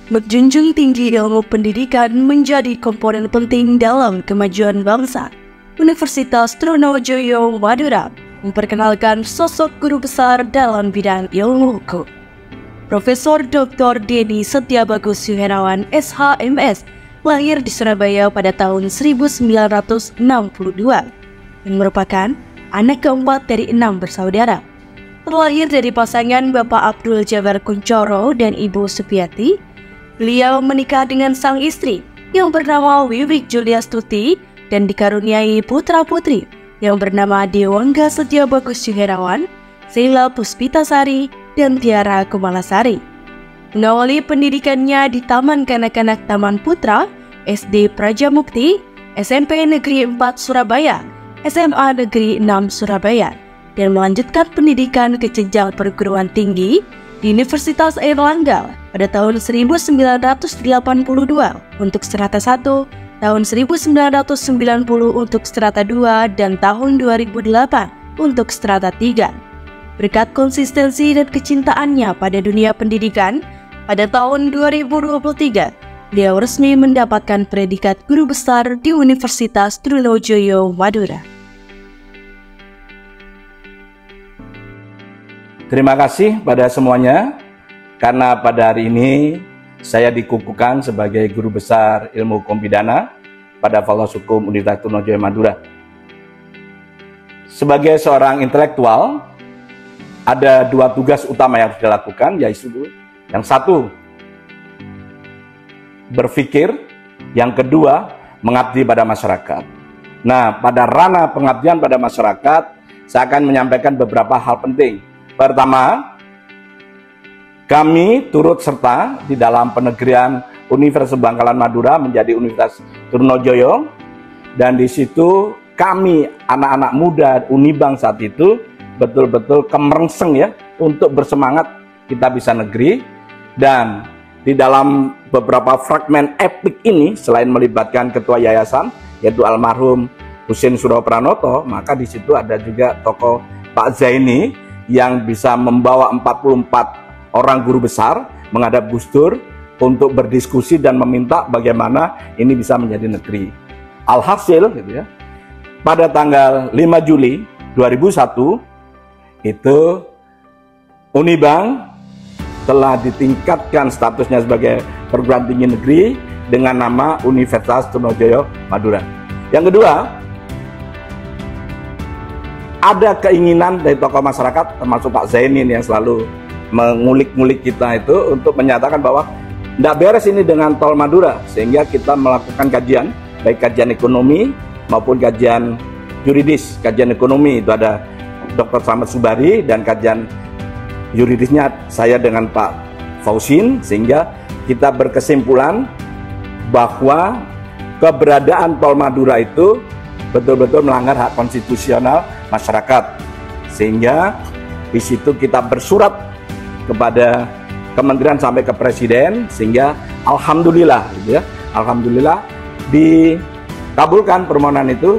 menjunjung tinggi ilmu pendidikan menjadi komponen penting dalam kemajuan bangsa. Universitas Trunojoyo Madura memperkenalkan sosok guru besar dalam bidang ilmu hukum. Profesor Dr. Denny Setiabagus Yuherawan SHMS lahir di Surabaya pada tahun 1962 dan merupakan anak keempat dari 6 bersaudara. Terlahir dari pasangan Bapak Abdul Jabar Kuncoro dan Ibu Supiati, beliau menikah dengan sang istri yang bernama Wiwik Julia Stuti dan dikaruniai putra-putri yang bernama Dewangga Setiabagus Yuherawan, Sheila Puspitasari, dan Tiara Kumalasari. Mengawali pendidikannya di Taman Kanak-kanak Taman Putra, SD Praja Mukti, SMP Negeri 4 Surabaya, SMA Negeri 6 Surabaya, dan melanjutkan pendidikan ke jenjang perguruan tinggi di Universitas Airlangga pada tahun 1982 untuk strata 1, tahun 1990 untuk strata 2, dan tahun 2008 untuk strata 3. Berkat konsistensi dan kecintaannya pada dunia pendidikan, pada tahun 2023, beliau resmi mendapatkan predikat guru besar di Universitas Trunojoyo Madura. Terima kasih pada semuanya, karena pada hari ini saya dikukuhkan sebagai guru besar ilmu hukum pidana pada Fakultas Hukum Universitas Trunojoyo Madura. Sebagai seorang intelektual, ada 2 tugas utama yang harus dilakukan, yaitu yang satu, berpikir, yang kedua, mengabdi pada masyarakat. Nah, pada ranah pengabdian pada masyarakat, saya akan menyampaikan beberapa hal penting. Pertama, kami turut serta di dalam penegrian Universitas Bangkalan Madura menjadi Universitas Trunojoyo, dan di situ kami anak-anak muda Unibang saat itu betul-betul kemerengseng ya untuk bersemangat kita bisa negeri. Dan di dalam beberapa fragmen epik ini, selain melibatkan ketua yayasan yaitu almarhum Husein Suropranoto, maka di situ ada juga tokoh Pak Zaini yang bisa membawa 44 orang guru besar menghadap Gus Dur untuk berdiskusi dan meminta bagaimana ini bisa menjadi negeri. Alhasil gitu ya, pada tanggal 5 Juli 2001 itu Unibang telah ditingkatkan statusnya sebagai perguruan tinggi negeri dengan nama Universitas Trunojoyo Madura. Yang kedua, ada keinginan dari tokoh masyarakat termasuk Pak Zainin yang selalu mengulik-ngulik kita itu untuk menyatakan bahwa tidak beres ini dengan tol Madura, sehingga kita melakukan kajian, baik kajian ekonomi maupun kajian yuridis. Kajian ekonomi itu ada Dr. Slamet Subari dan kajian yuridisnya saya dengan Pak Fausin, sehingga kita berkesimpulan bahwa keberadaan tol Madura itu betul-betul melanggar hak konstitusional masyarakat, sehingga di situ kita bersurat kepada kementerian sampai ke presiden, sehingga alhamdulillah gitu ya, alhamdulillah dikabulkan permohonan itu,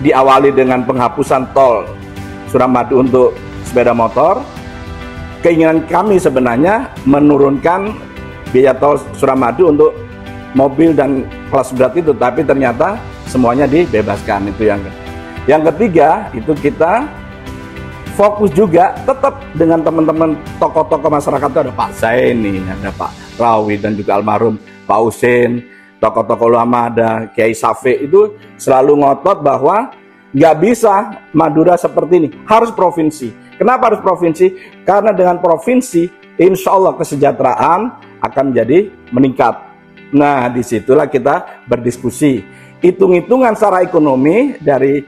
diawali dengan penghapusan tol Suramadu untuk sepeda motor. Keinginan kami sebenarnya menurunkan biaya tol Suramadu untuk mobil dan kelas berat itu, tapi ternyata semuanya dibebaskan. Itu yang ketiga, itu kita fokus juga tetap dengan teman-teman tokoh-tokoh masyarakat. Itu ada Pak Zaini, ada Pak Rawi, dan juga almarhum Pak Husein, tokoh-tokoh ulama, ada Kiai Safi. Itu selalu ngotot bahwa nggak bisa Madura seperti ini, harus provinsi. Kenapa harus provinsi? Karena dengan provinsi, insya Allah kesejahteraan akan menjadi meningkat. Nah, disitulah kita berdiskusi. Hitung-hitungan secara ekonomi dari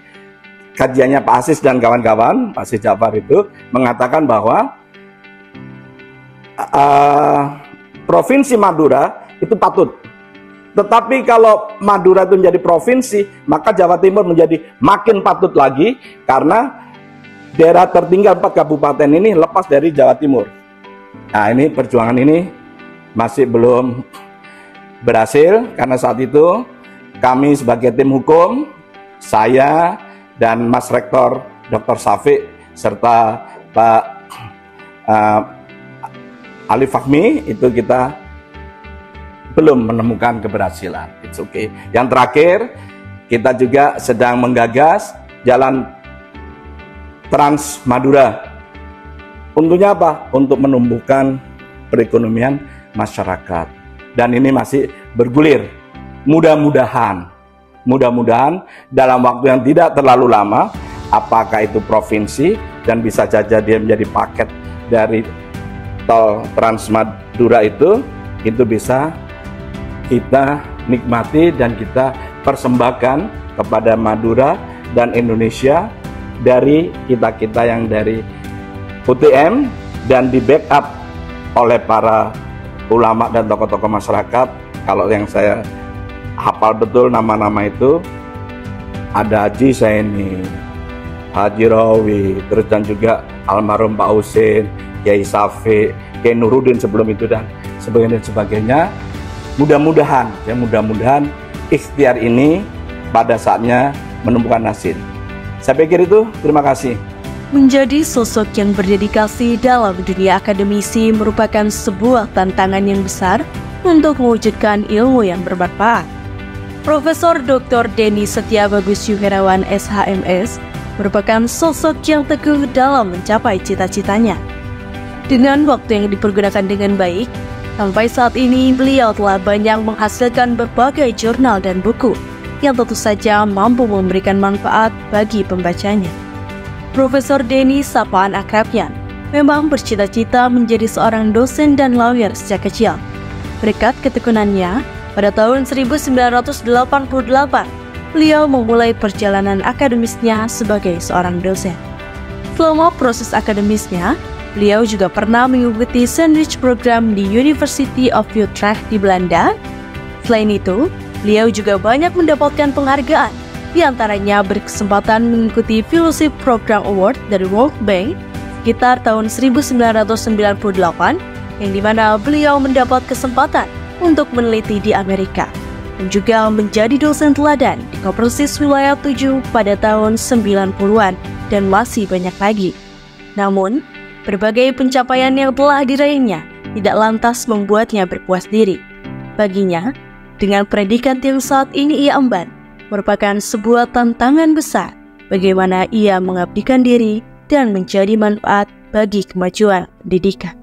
kajiannya Pak Asis dan kawan-kawan, Pak Asis Jafar itu mengatakan bahwa provinsi Madura itu patut. Tetapi kalau Madura itu menjadi provinsi, maka Jawa Timur menjadi makin patut lagi, karena daerah tertinggal 4 kabupaten ini lepas dari Jawa Timur. Nah, ini perjuangan ini masih belum berhasil, karena saat itu kami sebagai tim hukum, saya dan Mas Rektor Dr. Safi serta Pak Ali Fahmi, itu kita belum menemukan keberhasilan. It's okay. Yang terakhir, kita juga sedang menggagas jalan Trans Madura. Untuknya apa? Untuk menumbuhkan perekonomian masyarakat. Dan ini masih bergulir. Mudah-mudahan dalam waktu yang tidak terlalu lama, apakah itu provinsi dan bisa saja dia menjadi paket dari tol Trans Madura itu bisa kita nikmati dan kita persembahkan kepada Madura dan Indonesia dari kita-kita yang dari UTM dan di backup oleh para ulama dan tokoh-tokoh masyarakat. Kalau yang saya hafal betul nama-nama itu ada Haji Saini, Haji Rawi, terus dan juga almarhum Pak Husin, Kiai Safi, Kiai Nuruddin sebelum itu dan sebagainya. Mudah-mudahan ikhtiar ini pada saatnya menemukan hasil. Saya pikir itu, terima kasih. Menjadi sosok yang berdedikasi dalam dunia akademisi merupakan sebuah tantangan yang besar untuk mewujudkan ilmu yang bermanfaat. Profesor Dr. Denny Setiabagus Yuherawan SHMS merupakan sosok yang teguh dalam mencapai cita-citanya. Dengan waktu yang dipergunakan dengan baik, sampai saat ini beliau telah banyak menghasilkan berbagai jurnal dan buku yang tentu saja mampu memberikan manfaat bagi pembacanya. Profesor Denny, sapaan akrabnya, memang bercita-cita menjadi seorang dosen dan lawyer sejak kecil. Berkat ketekunannya, pada tahun 1988, beliau memulai perjalanan akademisnya sebagai seorang dosen. Selama proses akademisnya, beliau juga pernah mengikuti sandwich program di University of Utrecht di Belanda. Selain itu, beliau juga banyak mendapatkan penghargaan, di antaranya berkesempatan mengikuti Fellowship Program Award dari World Bank sekitar tahun 1998, yang dimana beliau mendapat kesempatan untuk meneliti di Amerika, dan juga menjadi dosen teladan di Kopersis Wilayah 7 pada tahun 90-an, dan masih banyak lagi. Namun, berbagai pencapaian yang telah diraihnya tidak lantas membuatnya berpuas diri. Baginya, dengan predikat yang saat ini ia emban, merupakan sebuah tantangan besar bagaimana ia mengabdikan diri dan menjadi manfaat bagi kemajuan pendidikan.